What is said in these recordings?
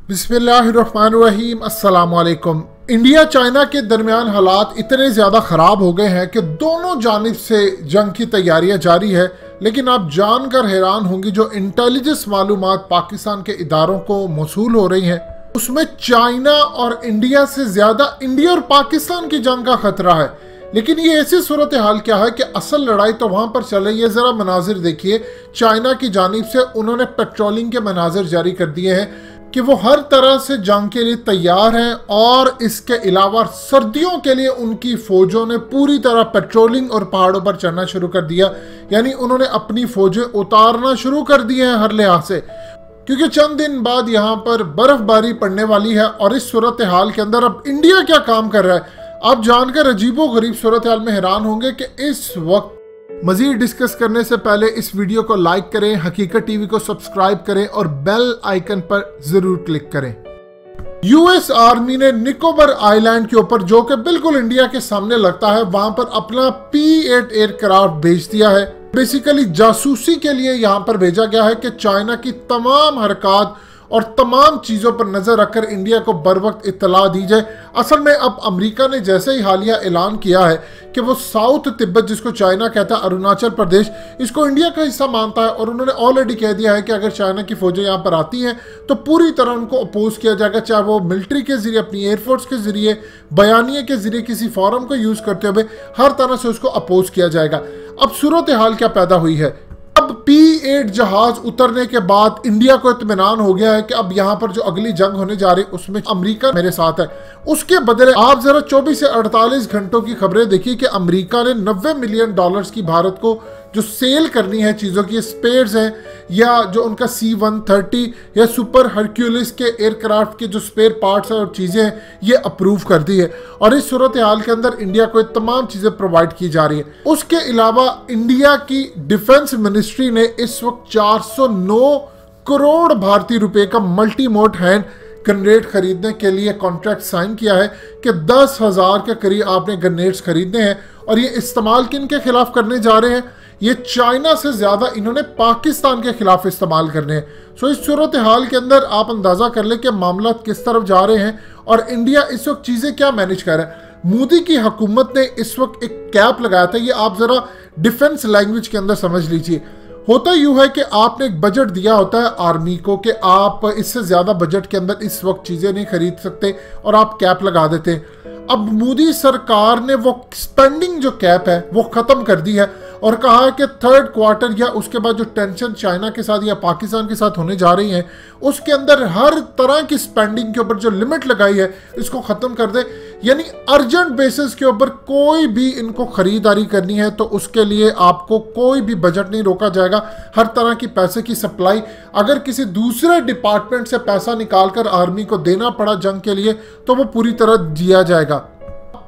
बिस्मिल्लाहिर्रहमानिर्रहीम अस्सलाम वालेकुम। इंडिया चाइना के दरमियान हालात इतने ज़्यादा ख़राब हो गए हैं कि दोनों जानिब से जंग की तैयारियां जारी है। लेकिन आप जानकर हैरान होंगी जो इंटेलिजेंस मालूमात पाकिस्तान के इदारों को मौसूल हो रही हैं उसमें चाइना और इंडिया से ज़्यादा इंडिया और पाकिस्तान की जंग का खतरा है। लेकिन ये ऐसी सूरत हाल क्या है कि असल लड़ाई तो वहां पर चल रही है। ज़रा मनाजिर देखिए, चाइना की जानिब से उन्होंने पेट्रोलिंग के मनाजिर जारी कर दिए हैं कि वो हर तरह से जंग के लिए तैयार हैं और इसके अलावा सर्दियों के लिए उनकी फौजों ने पूरी तरह पेट्रोलिंग और पहाड़ों पर चढ़ना शुरू कर दिया। यानी उन्होंने अपनी फौजें उतारना शुरू कर दी हैं हर लिहाज से, क्योंकि चंद दिन बाद यहाँ पर बर्फबारी पड़ने वाली है। और इस सूरत हाल के अंदर अब इंडिया क्या काम कर रहा है आप जानकर अजीबो गरीब सूरत हाल में हैरान होंगे कि इस वक्त मजीद डिस्कस करने से पहले इस वीडियो को लाइक करें, हकीकत टीवी को सब्सक्राइब करें और बेल आइकन पर जरूर क्लिक करें। यूएस आर्मी ने निकोबार आइलैंड के ऊपर, जो कि बिल्कुल इंडिया के सामने लगता है, वहां पर अपना P-8 एयरक्राफ्ट भेज दिया है। बेसिकली जासूसी के लिए यहां पर भेजा गया है कि चाइना की तमाम हरकत और तमाम चीज़ों पर नज़र रखकर इंडिया को बर वक्त इत्तला दी जाए। असल में अब अमेरिका ने जैसे ही हालिया ऐलान किया है कि वो साउथ तिब्बत, जिसको चाइना कहता है, अरुणाचल प्रदेश, इसको इंडिया का हिस्सा मानता है। और उन्होंने ऑलरेडी कह दिया है कि अगर चाइना की फौजें यहाँ पर आती हैं तो पूरी तरह उनको अपोज किया जाएगा, चाहे वो मिलिट्री के जरिए, अपनी एयरफोर्स के जरिए, बयानिए के जरिए, किसी फोरम को यूज़ करते हुए हर तरह से उसको अपोज किया जाएगा। अब सूरत हाल क्या पैदा हुई है, अब P-8 जहाज उतरने के बाद इंडिया को इत्मीनान हो गया है कि अब यहाँ पर जो अगली जंग होने जा रही है उसमें अमेरिका मेरे साथ है। उसके बदले आप जरा 24 से 48 घंटों की खबरें देखिए कि अमेरिका ने $90 मिलियन की भारत को जो सेल करनी है चीज़ों की, स्पेयर्स हैं या जो उनका C-130 या सुपर हरक्यूलिस के एयरक्राफ्ट के जो स्पेयर पार्ट्स हैं और चीज़ें हैं, ये अप्रूव कर दी है। और इस सूरत हाल के अंदर इंडिया को तमाम चीज़ें प्रोवाइड की जा रही है। उसके अलावा इंडिया की डिफेंस मिनिस्ट्री ने इस वक्त 409 करोड़ भारतीय रुपए का मल्टी मोड हैंड ग्रेनेड खरीदने के लिए कॉन्ट्रैक्ट साइन किया है कि 10,000 के करीब आपने ग्रेनेड्स खरीदने हैं। और ये इस्तेमाल किन के खिलाफ करने जा रहे हैं, ये चाइना से ज्यादा इन्होंने पाकिस्तान के खिलाफ इस्तेमाल करने हैं। सो इस सूरत हाल के अंदर आप अंदाजा कर ले कि मामला किस तरफ जा रहे हैं और इंडिया इस वक्त चीजें क्या मैनेज कर रहा है। मोदी की हुकूमत ने इस वक्त एक कैप लगाया था, ये आप जरा डिफेंस लैंग्वेज के अंदर समझ लीजिए। होता यूं है कि आपने एक बजट दिया होता है आर्मी को कि आप इससे ज्यादा बजट के अंदर इस वक्त चीजें नहीं खरीद सकते और आप कैप लगा देते हैं। अब मोदी सरकार ने वो स्पेंडिंग जो कैप है वो खत्म कर दी है और कहा है कि थर्ड क्वार्टर या उसके बाद जो टेंशन चाइना के साथ या पाकिस्तान के साथ होने जा रही है उसके अंदर हर तरह की स्पेंडिंग के ऊपर जो लिमिट लगाई है इसको खत्म कर दे। यानी अर्जेंट बेसिस के ऊपर कोई भी इनको खरीदारी करनी है तो उसके लिए आपको कोई भी बजट नहीं रोका जाएगा। हर तरह की पैसे की सप्लाई, अगर किसी दूसरे डिपार्टमेंट से पैसा निकालकर आर्मी को देना पड़ा जंग के लिए तो वो पूरी तरह दिया जाएगा।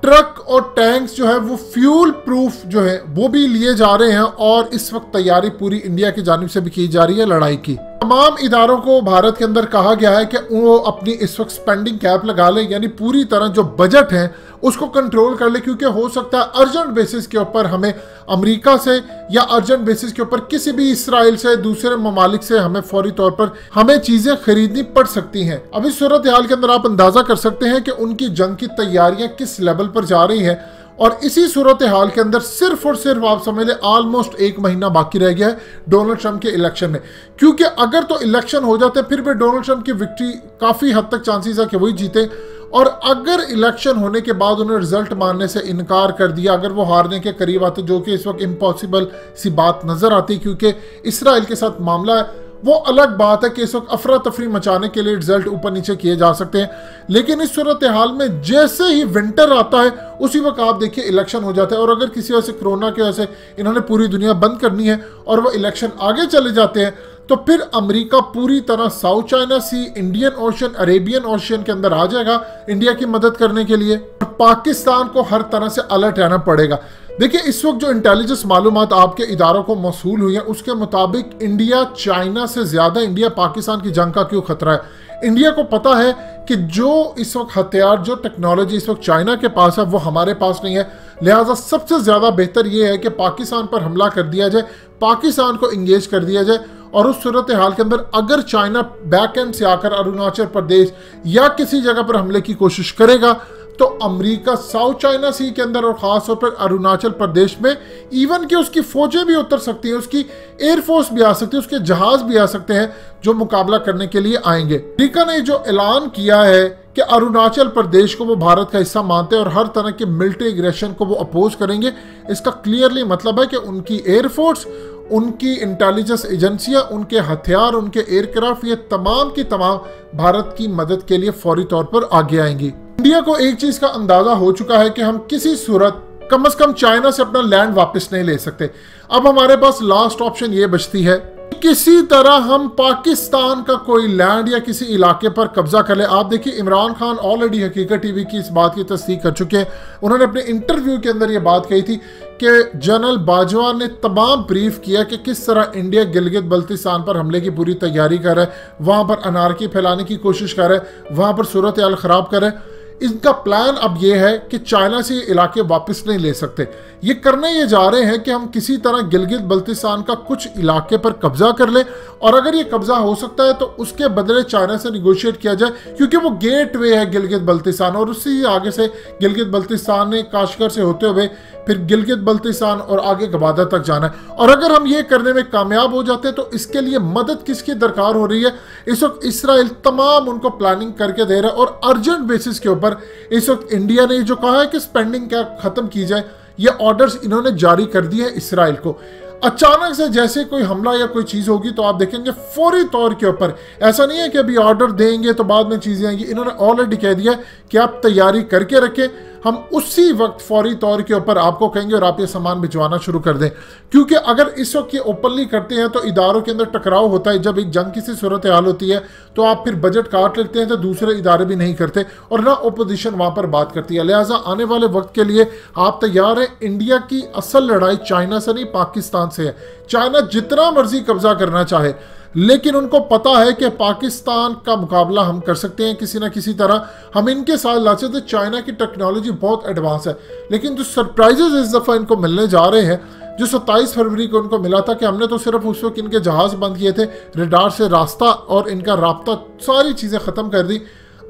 ट्रक और टैंक्स जो है वो फ्यूल प्रूफ जो है वो भी लिए जा रहे हैं और इस वक्त तैयारी पूरी इंडिया की जानिब से भी की जा रही है लड़ाई की। तमाम इदारों को भारत के अंदर कहा गया है कि वो अपनी इस वक्त स्पेंडिंग कैप लगा ले, यानी पूरी तरह जो बजट है उसको कंट्रोल कर ले, क्योंकि हो सकता है अर्जेंट बेसिस के ऊपर हमें अमेरिका से या अर्जेंट बेसिस के ऊपर किसी भी इसराइल से, दूसरे ममालिक से हमें फौरी तौर पर हमें चीजें खरीदनी पड़ सकती हैं। अब इस सूरत हाल के अंदर आप अंदाजा कर सकते हैं कि उनकी जंग की तैयारियां किस लेवल पर जा रही हैं। और इसी सूरत हाल के अंदर सिर्फ और सिर्फ आप समझ लें ऑलमोस्ट 1 महीना बाकी रह गया है डोनाल्ड ट्रंप के इलेक्शन में। क्योंकि अगर तो इलेक्शन हो जाते फिर भी डोनाल्ड ट्रंप की विक्ट्री काफ़ी हद तक चांसेस है कि वही जीते। और अगर इलेक्शन होने के बाद उन्होंने रिजल्ट मानने से इनकार कर दिया, अगर वो हारने के करीब आते, जो कि इस वक्त इम्पॉसिबल सी बात नज़र आती क्योंकि इसराइल के साथ मामला है, वो अलग बात है कि इस वक्त अफरा तफरी मचाने के लिए रिजल्ट ऊपर नीचे किए जा सकते हैं। लेकिन इस सूरत हाल में जैसे ही विंटर आता है उसी वक्त आप देखिए इलेक्शन हो जाता है। और अगर किसी वजह से, कोरोना की वजह से इन्होंने पूरी दुनिया बंद करनी है और वो इलेक्शन आगे चले जाते हैं तो फिर अमेरिका पूरी तरह साउथ चाइना सी, इंडियन ओशन, अरेबियन ओशन के अंदर आ जाएगा इंडिया की मदद करने के लिए। और पाकिस्तान को हर तरह से अलर्ट रहना पड़ेगा। देखिए इस वक्त जो इंटेलिजेंस मालूमात आपके इदारों को मौसूल हुई है उसके मुताबिक इंडिया चाइना से ज्यादा इंडिया पाकिस्तान की जंग का क्यों खतरा है। इंडिया को पता है कि जो इस वक्त हथियार, जो टेक्नोलॉजी इस वक्त चाइना के पास है वो हमारे पास नहीं है। लिहाजा सबसे ज्यादा बेहतर ये है कि पाकिस्तान पर हमला कर दिया जाए, पाकिस्तान को इंगेज कर दिया जाए और उस सूरत हाल के अंदर अगर चाइना बैक एंड से आकर अरुणाचल प्रदेश या किसी जगह पर हमले की कोशिश करेगा तो अमेरिका साउथ चाइना सी के अंदर और खास तौर पर अरुणाचल प्रदेश में इवन कि उसकी फौजें भी उतर सकती हैं, उसकी एयरफोर्स भी आ सकती है, उसके जहाज भी आ सकते हैं जो मुकाबला करने के लिए आएंगे। अमेरिका ने जो ऐलान किया है कि अरुणाचल प्रदेश को वो भारत का हिस्सा मानते हैं और हर तरह के मिलिट्री एग्रेशन को वो अपोज करेंगे, इसका क्लियरली मतलब है कि उनकी एयरफोर्स, उनकी इंटेलिजेंस एजेंसियां, उनके हथियार, उनके एयरक्राफ्ट, ये तमाम की तमाम भारत की मदद के लिए फौरी तौर पर आगे आएंगी। इंडिया को एक चीज का अंदाजा हो चुका है कि हम किसी सूरत कम से कम चाइना से अपना लैंड वापस नहीं ले सकते। अब हमारे पास लास्ट ऑप्शन ये बचती है, किसी तरह हम पाकिस्तान का कोई लैंड या किसी इलाके पर कब्जा कर ले। आप देखिए इमरान खान ऑलरेडी हकीकत टीवी की इस बात की तस्दीक कर चुके हैं। उन्होंने अपने इंटरव्यू के अंदर ये बात कही थी कि जनरल बाजवा ने तमाम ब्रीफ किया कि किस तरह इंडिया गिलगित बल्तिस्तान पर हमले की पूरी तैयारी कर रहा है, वहां पर अनारकी फैलाने की कोशिश कर रहा है, वहां पर सूरत हाल खराब कर रहा है। इनका प्लान अब ये है कि चाइना से ये इलाके वापस नहीं ले सकते। ये करने ये जा रहे हैं कि हम किसी तरह गिलगित बल्तिस्तान का कुछ इलाके पर कब्जा कर ले और अगर ये कब्जा हो सकता है तो उसके बदले चाइना से निगोशिएट किया जाए, क्योंकि वो गेट वे है गिलगित बल्तिस्तान और उससे आगे से गिलगित बल्तिस्तान ने काशगर से होते हुए फिर गिलगित बल्तिस्तान और आगे गवादर तक जाना है। और अगर हम ये करने में कामयाब हो जाते हैं तो इसके लिए मदद किसकी दरकार हो रही है? इस वक्त इसराइल तमाम उनको प्लानिंग करके दे रहा है और अर्जेंट बेसिस के ऊपर इस वक्त इंडिया ने जो कहा है कि स्पेंडिंग क्या खत्म की जाए, ये ऑर्डर्स इन्होंने जारी कर दिए हैं इसराइल को। अचानक से जैसे कोई हमला या कोई चीज होगी तो आप देखेंगे फौरी तौर के ऊपर, ऐसा नहीं है कि अभी ऑर्डर देंगे तो बाद में चीजें आएंगी, इन्होंने ऑलरेडी कह दिया कि आप तैयारी करके रखें, हम उसी वक्त फौरी तौर के ऊपर आपको कहेंगे और आप ये सामान भिजवाना शुरू कर दें। क्योंकि अगर इस वक्त ये ओपनली करते हैं तो इदारों के अंदर टकराव होता है। जब एक जंग की सी सूरत हाल होती है तो आप फिर बजट काट लेते हैं तो दूसरे इदारे भी नहीं करते और ना ओपोजिशन वहां पर बात करती है। लिहाजा आने वाले वक्त के लिए आप तैयार हैं। इंडिया की असल लड़ाई चाइना से नहीं पाकिस्तान से है। चाइना जितना मर्जी कब्जा करना चाहे, लेकिन उनको पता है कि पाकिस्तान का मुकाबला हम कर सकते हैं किसी ना किसी तरह। हम इनके साथ लाचे तो चाइना की टेक्नोलॉजी बहुत एडवांस है, लेकिन जो सरप्राइजेस इस दफ़ा इनको मिलने जा रहे हैं, जो 27 फरवरी को उनको मिला था कि हमने तो सिर्फ उस वक्त इनके जहाज बंद किए थे, रेडार से रास्ता और इनका राब्ता, सारी चीज़ें ख़त्म कर दी।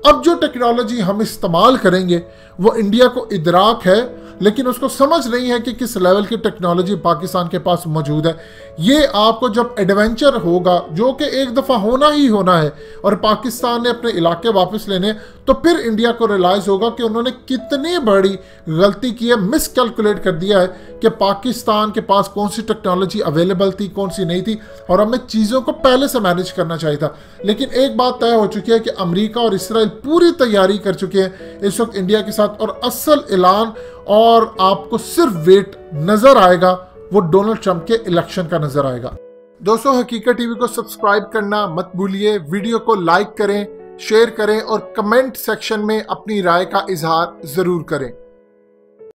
अब जो टेक्नोलॉजी हम इस्तेमाल करेंगे वो इंडिया को इदराक है, लेकिन उसको समझ नहीं है कि किस लेवल की टेक्नोलॉजी पाकिस्तान के पास मौजूद है। ये आपको जब एडवेंचर होगा, जो कि एक दफ़ा होना ही होना है, और पाकिस्तान ने अपने इलाके वापस लेने, तो फिर इंडिया को रियलाइज होगा कि उन्होंने कितनी बड़ी गलती की है, मिसकैलकुलेट कर दिया है कि पाकिस्तान के पास कौन सी टेक्नोलॉजी अवेलेबल थी, कौन सी नहीं थी, और हमें चीज़ों को पहले से मैनेज करना चाहिए था। लेकिन एक बात तय हो चुकी है कि अमेरिका और इसराइल पूरी तैयारी कर चुके हैं इस वक्त इंडिया के साथ, और असल ऐलान और आपको सिर्फ वेट नजर आएगा वो डोनाल्ड ट्रंप के इलेक्शन का नजर आएगा। दोस्तों, हकीकत टीवी को सब्सक्राइब करना मत भूलिए, वीडियो को लाइक करें, शेयर करें और कमेंट सेक्शन में अपनी राय का इजहार जरूर करें।